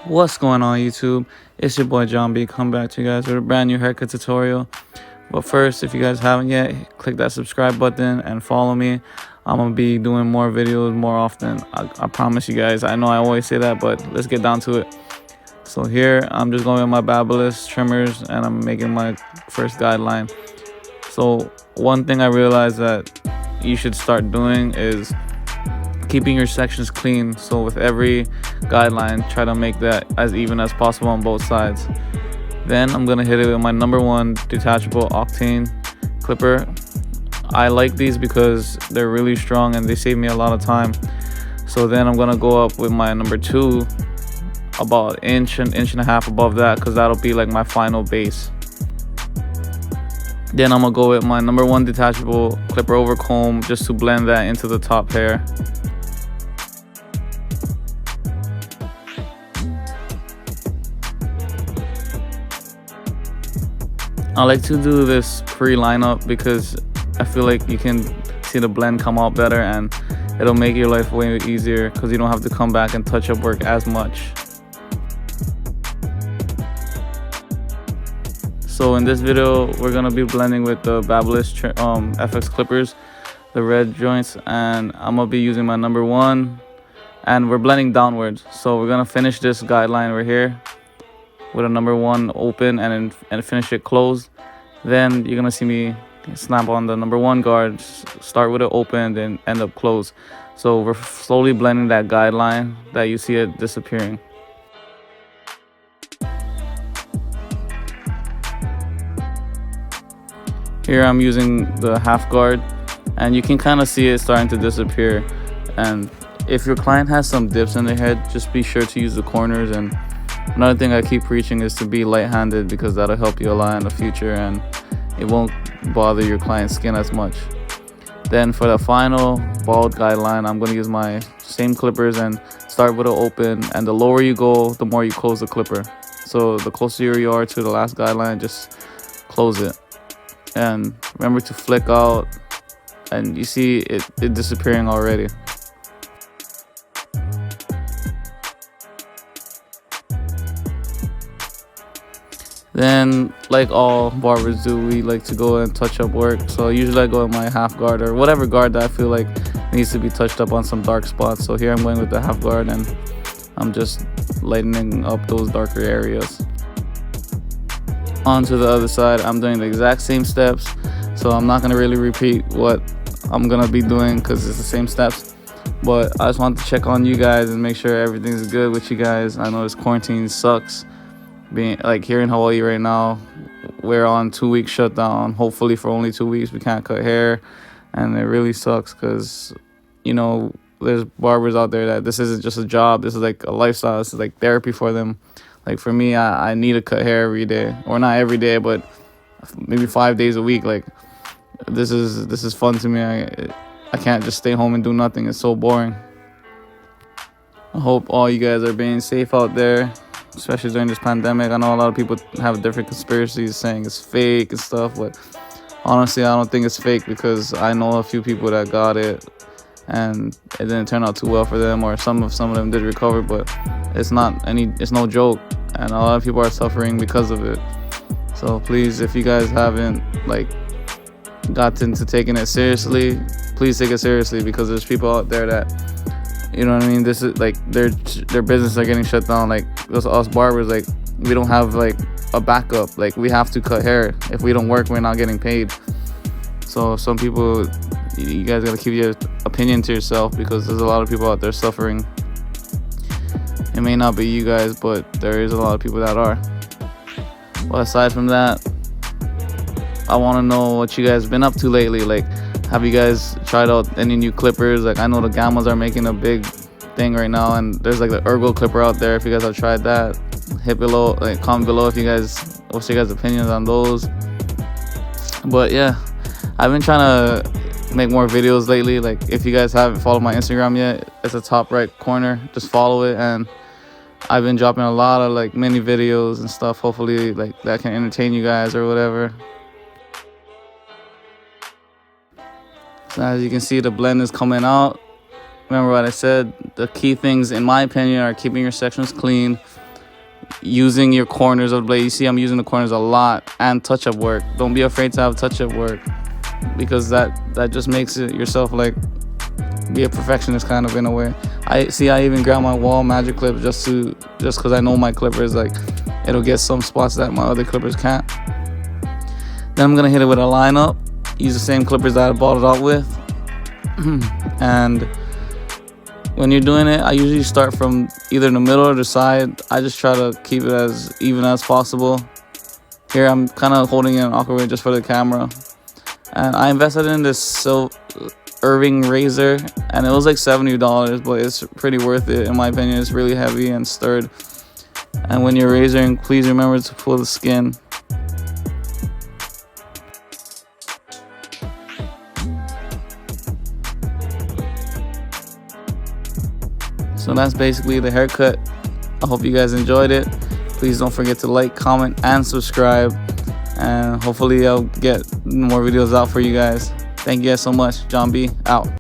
What's going on, YouTube? It's your boy John B. Come back to you guys with a brand new haircut tutorial. But first, if you guys haven't yet, click that subscribe button and follow me. I'm gonna be doing more videos more often. I promise you guys. I know I always say that, but let's get down to it. So here I'm just going with my Barber trimmers and I'm making my first guideline. So one thing I realized that you should start doing is keeping your sections clean. So with every guideline, try to make that as even as possible on both sides. Then I'm gonna hit it with my number 1 detachable octane clipper. I like these because they're really strong and they save me a lot of time. So then I'm gonna go up with my number 2 about an inch and a half above that, because that'll be like my final base. Then I'm gonna go with my number 1 detachable clipper over comb just to blend that into the top hair. I like to do this pre-lineup because I feel like you can see the blend come out better and it'll make your life way easier because you don't have to come back and touch up work as much. So in this video, we're gonna be blending with the Barber FX clippers, the red joints, and I'm gonna be using my number 1, and we're blending downwards. So we're gonna finish this guideline right here with a number 1 open and finish it closed. Then you're gonna see me snap on the number 1 guard, start with it open, then end up closed. So we're slowly blending that guideline that you see it disappearing. Here I'm using the half guard and you can kind of see it starting to disappear. And if your client has some dips in their head, just be sure to use the corners. And another thing I keep preaching is to be light-handed, because that'll help you a lot in the future and it won't bother your client's skin as much. Then for the final bald guideline, I'm going to use my same clippers and start with an open, and the lower you go, the more you close the clipper. So the closer you are to the last guideline, just close it. And remember to flick out, and you see it disappearing already. Then, like all barbers do, we like to go and touch up work. So usually I go with my half guard or whatever guard that I feel like needs to be touched up on some dark spots. So here I'm going with the half guard and I'm just lightening up those darker areas. On to the other side, I'm doing the exact same steps. So I'm not going to really repeat what I'm going to be doing because it's the same steps. But I just want to check on you guys and make sure everything's good with you guys. I know this quarantine sucks. Being like here in Hawaii right now, we're on 2-week shutdown. Hopefully for only 2 weeks we can't cut hair, and it really sucks because, you know, there's barbers out there that this isn't just a job, this is like a lifestyle, this is like therapy for them. Like for me, I need to cut hair every day, or not every day, but maybe 5 days a week. Like this is fun to me. I can't just stay home and do nothing. It's so boring. I hope all you guys are being safe out there, especially during this pandemic. I know a lot of people have different conspiracies saying it's fake and stuff, but honestly I don't think it's fake, because I know a few people that got it and it didn't turn out too well for them, or some of them did recover, but it's no joke, and a lot of people are suffering because of it. So please, if you guys haven't like gotten to taking it seriously, please take it seriously, because there's people out there that, you know what I mean, this is like their business are getting shut down. Like us barbers, like we don't have like a backup. Like we have to cut hair. If we don't work, we're not getting paid. So some people, you guys gotta keep your opinion to yourself, because there's a lot of people out there suffering. It may not be you guys, but there is a lot of people that are. But aside from that, I want to know what you guys been up to lately. Like, have you guys tried out any new clippers? Like I know the Gammas are making a big thing right now, and there's like the Ergo clipper out there. If you guys have tried that, hit below, like comment below if you guys, what's your guys' opinions on those. But yeah, I've been trying to make more videos lately. Like if you guys haven't followed my Instagram yet, it's the top right corner, just follow it. And I've been dropping a lot of like mini videos and stuff, hopefully like that can entertain you guys or whatever. So as you can see, the blend is coming out. Remember what I said, the key things in my opinion are keeping your sections clean, using your corners of the blade. You see I'm using the corners a lot, and touch-up work. Don't be afraid to have touch-up work, because that just makes it yourself like be a perfectionist kind of in a way. I even grab my wall magic clip just because I know my clippers, like, it'll get some spots that my other clippers can't. Then I'm gonna hit it with a lineup. Use the same clippers that I bought it out with. And when you're doing it, I usually start from either the middle or the side. I just try to keep it as even as possible. Here I'm kind of holding it in an awkward way just for the camera. And I invested in this Irving razor, and it was like $70, but it's pretty worth it in my opinion. It's really heavy and sturdy. And when you're razoring, please remember to pull the skin. So that's basically the haircut. I hope you guys enjoyed it. Please don't forget to like, comment, and subscribe. And hopefully I'll get more videos out for you guys. Thank you guys so much. John B. out.